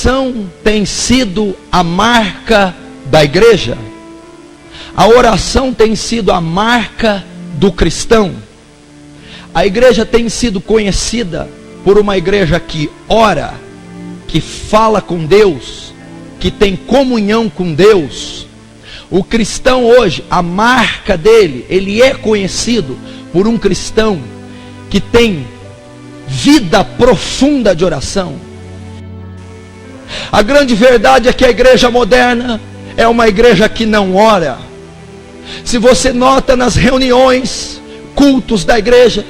oração tem sido a marca da igreja. A oração tem sido a marca do cristão. A igreja tem sido conhecida por uma igreja que ora, que fala com Deus, que tem comunhão com Deus. O cristão hoje, a marca dele, ele é conhecido por um cristão que tem vida profunda de oração. A grande verdade é que a igreja moderna é uma igreja que não ora. Se você nota nas reuniões, cultos da igreja,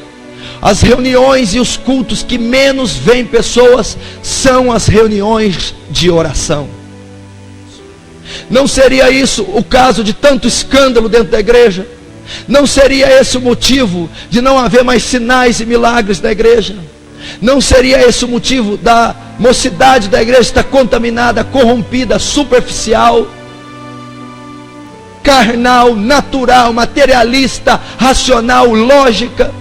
as reuniões e os cultos que menos vêm pessoas são as reuniões de oração. Não seria isso o caso de tanto escândalo dentro da igreja? Não seria esse o motivo de não haver mais sinais e milagres da igreja? Não seria esse o motivo da mocidade da igreja estar contaminada, corrompida, superficial, carnal, natural, materialista, racional, lógica?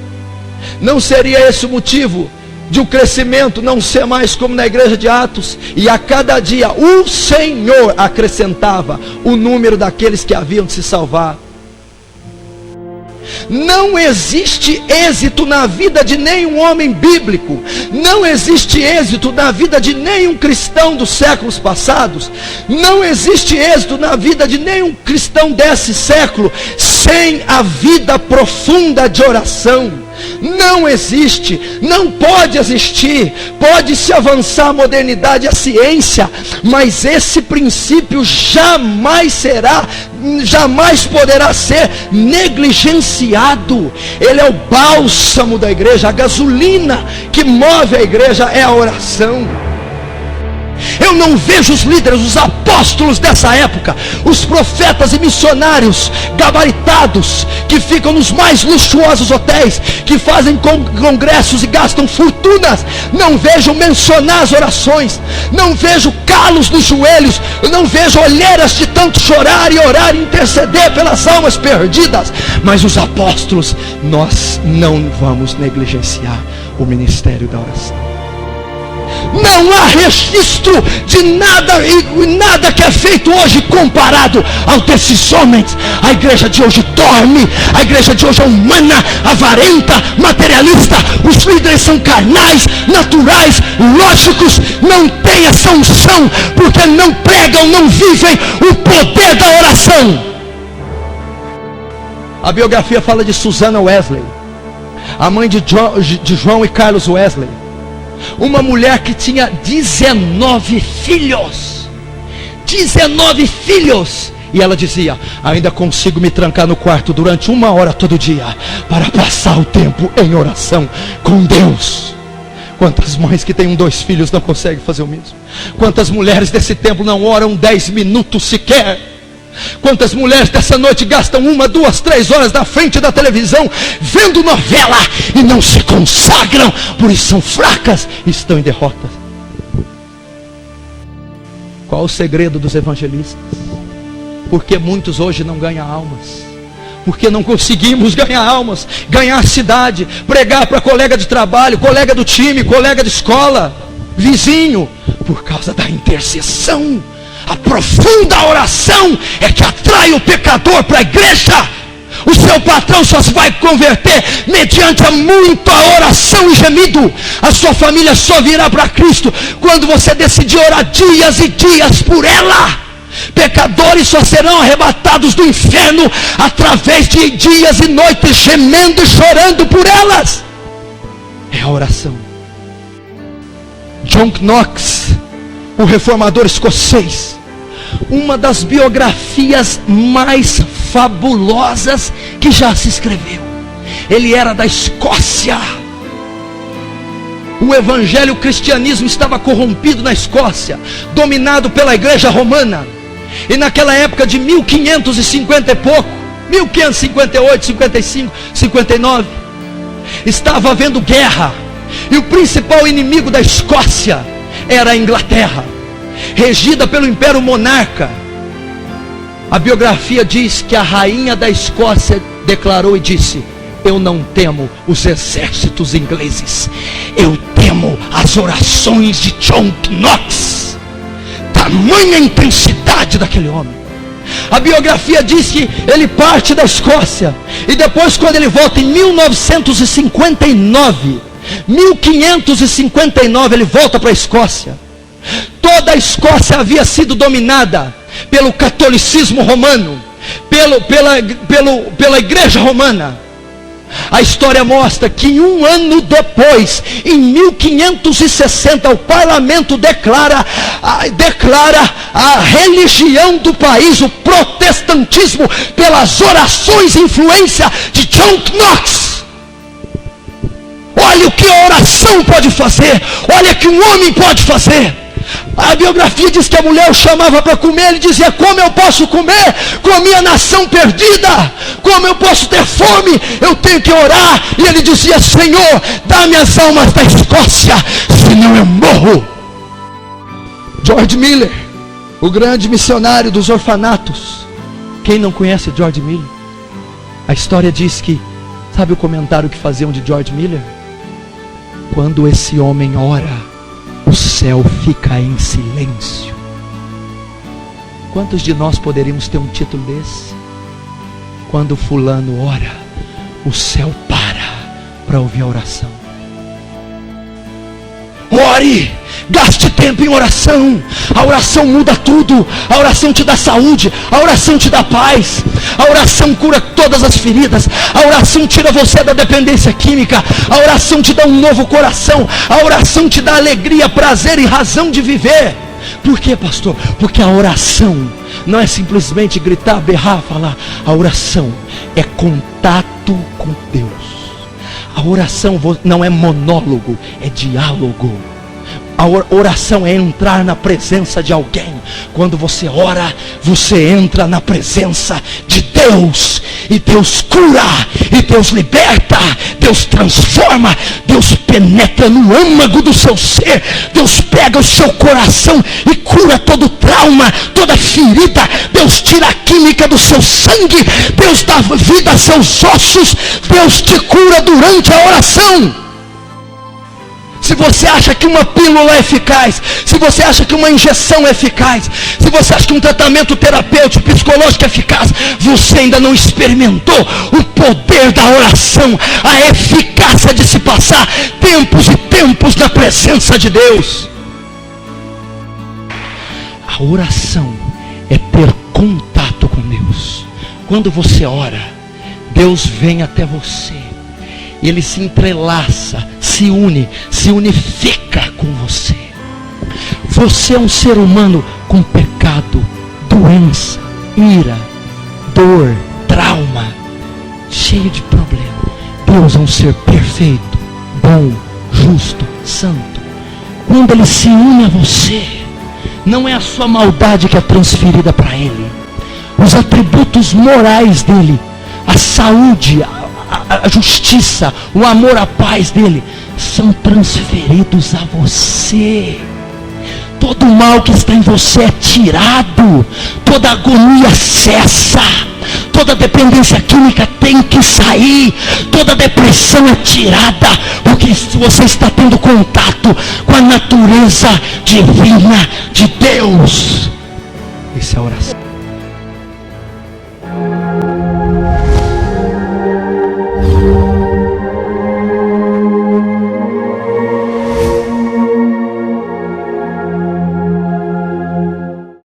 Não seria esse o motivo de o crescimento não ser mais como na igreja de Atos? E a cada dia o Senhor acrescentava o número daqueles que haviam de se salvar. Não existe êxito na vida de nenhum homem bíblico, não existe êxito na vida de nenhum cristão dos séculos passados, não existe êxito na vida de nenhum cristão desse século sem a vida profunda de oração. Não existe, não pode existir. Pode-se avançar a modernidade e a ciência, mas esse princípio jamais poderá ser negligenciado. Ele é o bálsamo da igreja, a gasolina que move a igreja é a oração. Eu não vejo os líderes, os apóstolos dessa época, os profetas e missionários gabaritados, que ficam nos mais luxuosos hotéis, que fazem congressos e gastam fortunas. Não vejo mencionar as orações, não vejo calos nos joelhos, não vejo olheiras de tanto chorar e orar e interceder pelas almas perdidas. Mas os apóstolos, nós não vamos negligenciar o ministério da oração. Não há registro de nada, e nada que é feito hoje comparado ao desses homens. A igreja de hoje dorme, a igreja de hoje é humana, avarenta, materialista. Os líderes são carnais, naturais, lógicos, não têm essa unção, porque não pregam, não vivem o poder da oração. A biografia fala de Susana Wesley, a mãe de João e Carlos Wesley. Uma mulher que tinha 19 filhos. 19 filhos. E ela dizia: ainda consigo me trancar no quarto durante 1 hora todo dia para passar o tempo em oração com Deus. Quantas mães que têm 2 filhos não conseguem fazer o mesmo? Quantas mulheres desse templo não oram 10 minutos sequer? Quantas mulheres dessa noite gastam 1, 2, 3 horas na frente da televisão vendo novela e não se consagram, por isso são fracas e estão em derrota? Qual o segredo dos evangelistas? Porque muitos hoje não ganham almas, porque não conseguimos ganhar almas, ganhar cidade, pregar para colega de trabalho, colega do time, colega de escola, vizinho, por causa da intercessão. A profunda oração é que atrai o pecador para a igreja. O seu patrão só se vai converter mediante muita oração e gemido. A sua família só virá para Cristo quando você decidir orar dias e dias por ela. Pecadores só serão arrebatados do inferno através de dias e noites gemendo e chorando por elas. É a oração. John Knox, o reformador escocês, uma das biografias mais fabulosas que já se escreveu. Ele era da Escócia. O evangelho, o cristianismo estava corrompido na Escócia, dominado pela igreja romana. E naquela época de 1550 e pouco, 1558, 55, 59, estava havendo guerra. E o principal inimigo da Escócia era a Inglaterra, regida pelo Império Monarca. A biografia diz que a rainha da Escócia declarou e disse: eu não temo os exércitos ingleses, eu temo as orações de John Knox. tamanha intensidade daquele homem. A biografia diz que ele parte da Escócia, e depois, quando ele volta em 1559, ele volta para a Escócia. Toda a Escócia havia sido dominada pelo catolicismo romano, pela igreja romana. A história mostra que um ano depois, em 1560, o parlamento declara a religião do país, o protestantismo, pelas orações e influência de John Knox. Olha o que a oração pode fazer, olha o que um homem pode fazer. A biografia diz que a mulher o chamava para comer, ele dizia: como eu posso comer com a minha nação perdida? Como eu posso ter fome? Eu tenho que orar. E ele dizia: Senhor, dá-me as almas da Escócia, senão eu morro. George Miller, o grande missionário dos orfanatos. Quem não conhece George Miller? A história diz que, sabe o comentário que faziam de George Miller? Quando esse homem ora, o céu fica em silêncio. Quantos de nós poderíamos ter um título desse? Quando fulano ora, o céu para ouvir a oração. Ore, gaste tempo em oração. A oração muda tudo. A oração te dá saúde, a oração te dá paz, a oração cura todas as feridas, a oração tira você da dependência química, a oração te dá um novo coração, a oração te dá alegria, prazer e razão de viver. Por quê, pastor? Porque a oração não é simplesmente gritar, berrar, falar. A oração é contato com Deus. A oração não é monólogo, é diálogo. A oração é entrar na presença de alguém. Quando você ora, você entra na presença de Deus. E Deus cura, e Deus liberta, Deus transforma, Deus penetra no âmago do seu ser. Deus pega o seu coração e cura todo trauma, toda ferida. Deus tira a química do seu sangue. Deus dá vida a seus ossos. Deus te cura durante a oração. Se você acha que uma pílula é eficaz, se você acha que uma injeção é eficaz, se você acha que um tratamento terapêutico, psicológico é eficaz, você ainda não experimentou o poder da oração, a eficácia de se passar tempos e tempos na presença de Deus. A oração é ter contato com Deus. Quando você ora, Deus vem até você. Ele se entrelaça, se unifica com você. Você é um ser humano com pecado, doença, ira, dor, trauma, cheio de problema. Deus é um ser perfeito, bom, justo, santo. Quando Ele se une a você, não é a sua maldade que é transferida para Ele. Os atributos morais dEle, a saúde, a justiça, o amor, a paz dele, são transferidos a você. Todo o mal que está em você é tirado, toda agonia cessa, toda dependência química tem que sair, toda depressão é tirada, porque você está tendo contato com a natureza divina de Deus. Essa é a oração.